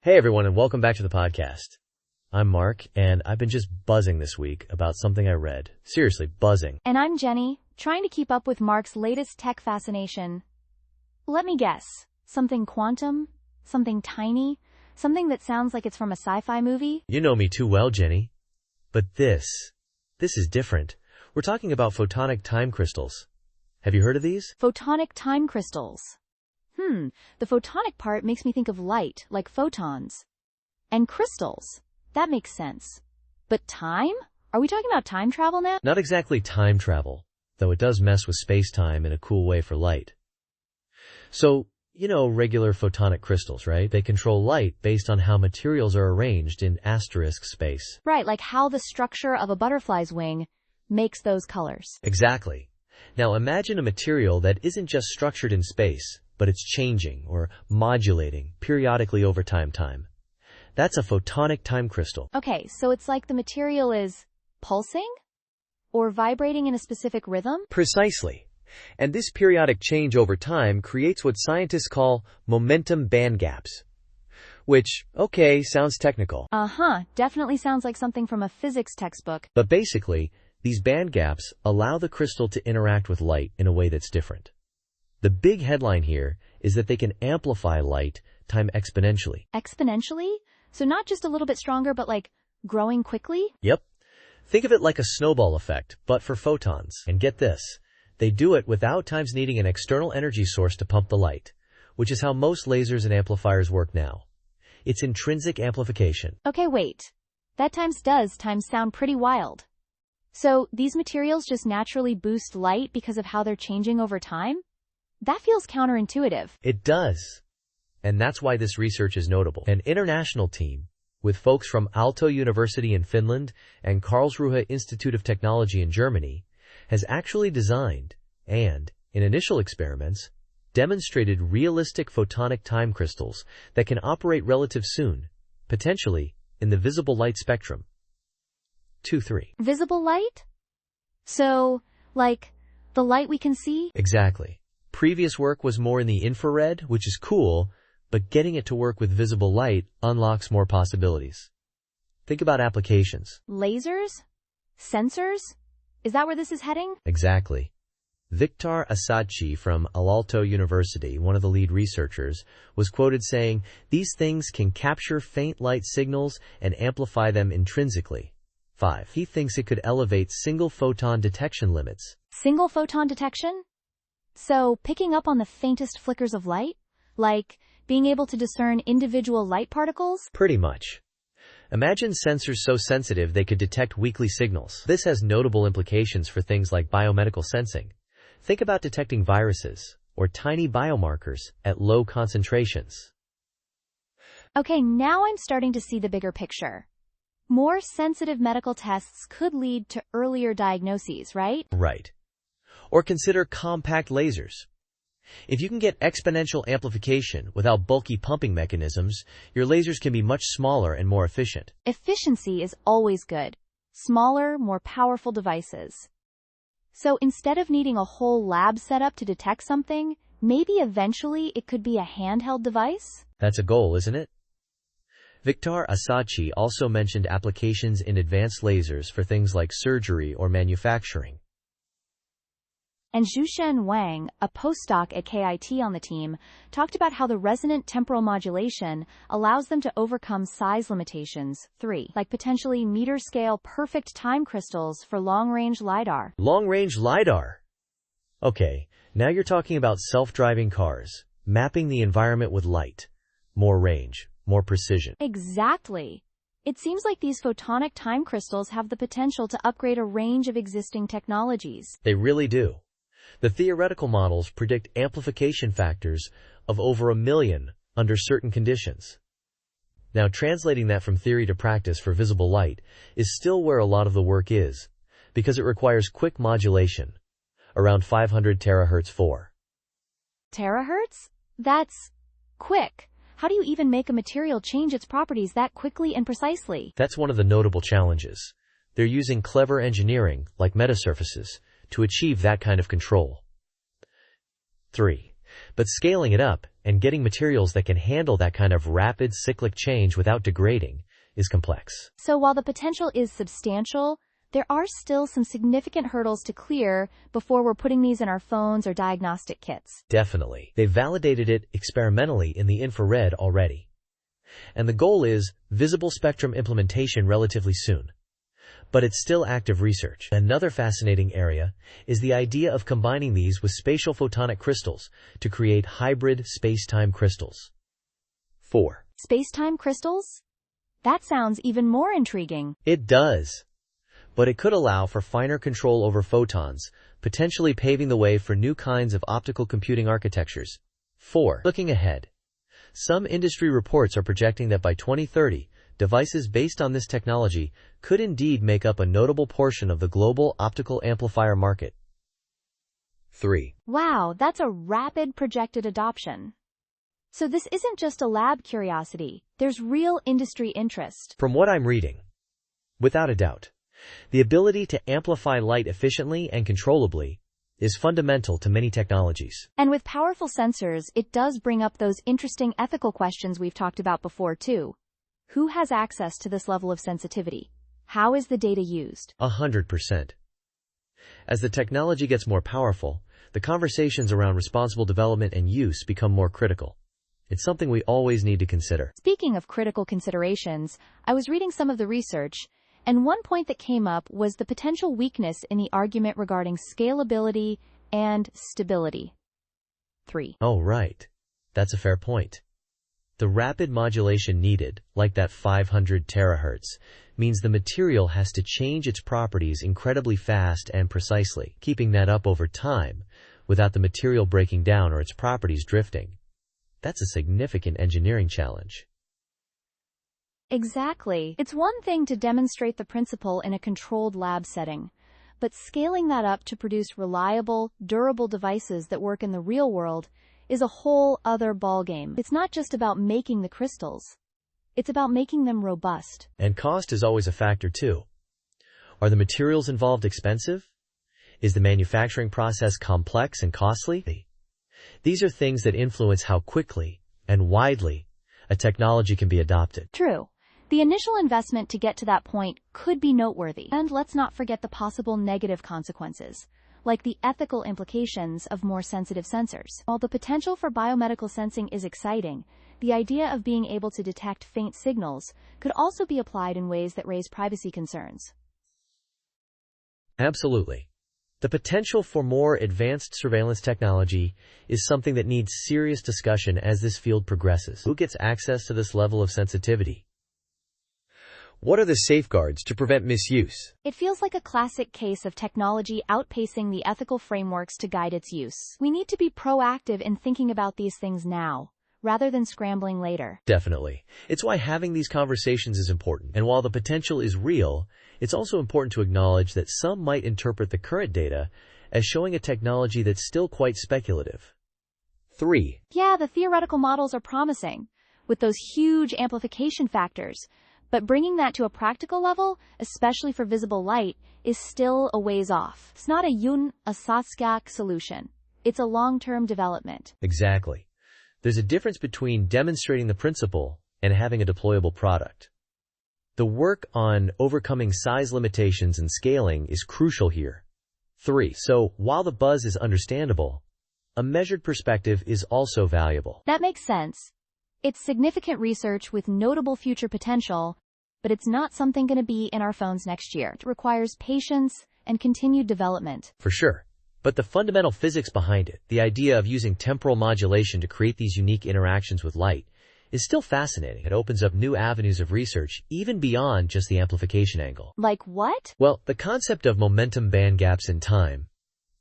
Hey everyone, and welcome back to the podcast. I'm Mark, and I've been just buzzing this week about something I read. Seriously, buzzing. And I'm Jenny, trying to keep up with Mark's latest tech fascination. Let me guess. Something quantum? Something tiny? Something that sounds like it's from a sci-fi movie? You know me too well, Jenny. But this is different. We're talking about photonic time crystals. Have you heard of these? Photonic time crystals. The photonic part makes me think of light, like photons. And crystals. That makes sense. But time? Are we talking about time travel now? Not exactly time travel, though it does mess with space-time in a cool way for light. So, you know regular photonic crystals, right? They control light based on how materials are arranged in asterisk space. Right, like how the structure of a butterfly's wing makes those colors. Exactly. Now imagine a material that isn't just structured in space, but it's changing or modulating periodically over time. That's a photonic time crystal. Okay, so it's like the material is pulsing? Or vibrating in a specific rhythm? Precisely. And this periodic change over time creates what scientists call momentum band gaps. Which, okay, sounds technical. Definitely sounds like something from a physics textbook. But basically, these band gaps allow the crystal to interact with light in a way that's different. The big headline here is that they can amplify light time exponentially. Exponentially? So not just a little bit stronger, but like growing quickly? Yep. Think of it like a snowball effect, but for photons. And get this, they do it without times needing an external energy source to pump the light, which is how most lasers and amplifiers work now. It's intrinsic amplification. Okay, wait. That times sound pretty wild. So these materials just naturally boost light because of how they're changing over time? That feels counterintuitive. It does. And that's why this research is notable. An international team, with folks from Aalto University in Finland and Karlsruhe Institute of Technology in Germany, has actually designed and, in initial experiments, demonstrated realistic photonic time crystals that can operate relative soon, potentially in the visible light spectrum. 2-3. Visible light? So, like, the light we can see? Exactly. Previous work was more in the infrared, which is cool, but getting it to work with visible light unlocks more possibilities. Think about applications. Lasers? Sensors? Is that where this is heading? Exactly. Victor Assadci from Aalto University, one of the lead researchers, was quoted saying, "These things can capture faint light signals and amplify them intrinsically." 5. He thinks it could elevate single photon detection limits. Single photon detection? So, picking up on the faintest flickers of light? Like, being able to discern individual light particles? Pretty much. Imagine sensors so sensitive they could detect weakly signals. This has notable implications for things like biomedical sensing. Think about detecting viruses or tiny biomarkers at low concentrations. Okay, now I'm starting to see the bigger picture. More sensitive medical tests could lead to earlier diagnoses, right? Right. Or consider compact lasers. If you can get exponential amplification without bulky pumping mechanisms, your lasers can be much smaller and more efficient. Efficiency is always good. Smaller, more powerful devices. So instead of needing a whole lab setup to detect something, maybe eventually it could be a handheld device? That's a goal, isn't it? Victor Assadci also mentioned applications in advanced lasers for things like surgery or manufacturing. And Zhushen Wang, a postdoc at KIT on the team, talked about how the resonant temporal modulation allows them to overcome size limitations, 3, like potentially meter-scale perfect time crystals for long-range LiDAR. Long-range LiDAR? Okay, now you're talking about self-driving cars, mapping the environment with light. More range, more precision. Exactly. It seems like these photonic time crystals have the potential to upgrade a range of existing technologies. They really do. The theoretical models predict amplification factors of over 1 million under certain conditions. Now, translating that from theory to practice for visible light is still where a lot of the work is, because it requires quick modulation, around 500 terahertz 4. Terahertz? That's quick. How do you even make a material change its properties that quickly and precisely? That's one of the notable challenges. They're using clever engineering, like metasurfaces, to achieve that kind of control. 3. But scaling it up and getting materials that can handle that kind of rapid cyclic change without degrading is complex. So while the potential is substantial, there are still some significant hurdles to clear before we're putting these in our phones or diagnostic kits. Definitely. They've validated it experimentally in the infrared already. And the goal is visible spectrum implementation relatively soon. But it's still active research. Another fascinating area is the idea of combining these with spatial photonic crystals to create hybrid space-time crystals. 4. Space-time crystals? That sounds even more intriguing. It does. But it could allow for finer control over photons, potentially paving the way for new kinds of optical computing architectures. 4. Looking ahead. Some industry reports are projecting that by 2030, devices based on this technology could indeed make up a notable portion of the global optical amplifier market. 3. Wow, that's a rapid projected adoption. So this isn't just a lab curiosity, there's real industry interest. From what I'm reading, without a doubt, the ability to amplify light efficiently and controllably is fundamental to many technologies. And with powerful sensors, it does bring up those interesting ethical questions we've talked about before too. Who has access to this level of sensitivity? How is the data used? 100%. As the technology gets more powerful, the conversations around responsible development and use become more critical. It's something we always need to consider. Speaking of critical considerations, I was reading some of the research, and one point that came up was the potential weakness in the argument regarding scalability and stability. 3. Oh, right. That's a fair point. The rapid modulation needed, like that 500 terahertz, means the material has to change its properties incredibly fast and precisely, keeping that up over time without the material breaking down or its properties drifting. That's a significant engineering challenge. Exactly. It's one thing to demonstrate the principle in a controlled lab setting, but scaling that up to produce reliable, durable devices that work in the real world is a whole other ballgame. It's not just about making the crystals. It's about making them robust. And cost is always a factor too. Are the materials involved expensive? Is the manufacturing process complex and costly? These are things that influence how quickly and widely a technology can be adopted. True. The initial investment to get to that point could be noteworthy. And let's not forget the possible negative consequences, like the ethical implications of more sensitive sensors. While the potential for biomedical sensing is exciting, the idea of being able to detect faint signals could also be applied in ways that raise privacy concerns. Absolutely. The potential for more advanced surveillance technology is something that needs serious discussion as this field progresses. Who gets access to this level of sensitivity? What are the safeguards to prevent misuse? It feels like a classic case of technology outpacing the ethical frameworks to guide its use. We need to be proactive in thinking about these things now, rather than scrambling later. Definitely. It's why having these conversations is important. And while the potential is real, it's also important to acknowledge that some might interpret the current data as showing a technology that's still quite speculative. 3. Yeah, the theoretical models are promising, with those huge amplification factors, but bringing that to a practical level, especially for visible light, is still a ways off. It's not a Saskia solution. It's a long-term development. Exactly. There's a difference between demonstrating the principle and having a deployable product. The work on overcoming size limitations and scaling is crucial here. 3. So, while the buzz is understandable, a measured perspective is also valuable. That makes sense. It's significant research with notable future potential, but it's not something going to be in our phones next year. It requires patience and continued development. For sure. But the fundamental physics behind it, the idea of using temporal modulation to create these unique interactions with light, is still fascinating. It opens up new avenues of research, even beyond just the amplification angle. Like what? Well, the concept of momentum band gaps in time.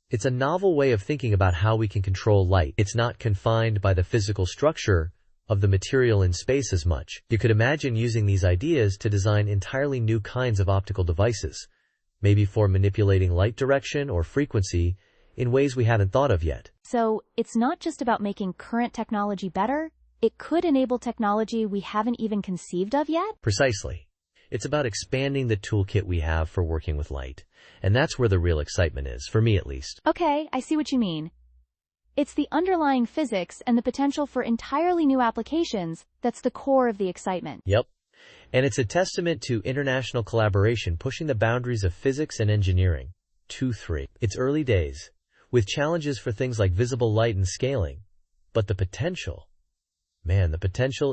It's a novel way of thinking about how we can control light. It's not confined by the physical structure of the material in space as much. You could imagine using these ideas to design entirely new kinds of optical devices, maybe for manipulating light direction or frequency in ways we haven't thought of yet. So, it's not just about making current technology better, it could enable technology we haven't even conceived of yet? Precisely. It's about expanding the toolkit we have for working with light. And that's where the real excitement is, for me at least. Okay, I see what you mean. It's the underlying physics and the potential for entirely new applications that's the core of the excitement. Yep. And it's a testament to international collaboration pushing the boundaries of physics and engineering. 2-3. It's early days, with challenges for things like visible light and scaling. But the potential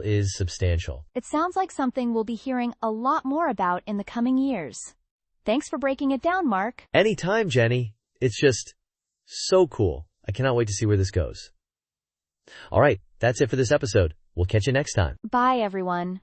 is substantial. It sounds like something we'll be hearing a lot more about in the coming years. Thanks for breaking it down, Mark. Anytime, Jenny. It's just so cool. I cannot wait to see where this goes. All right, that's it for this episode. We'll catch you next time. Bye, everyone.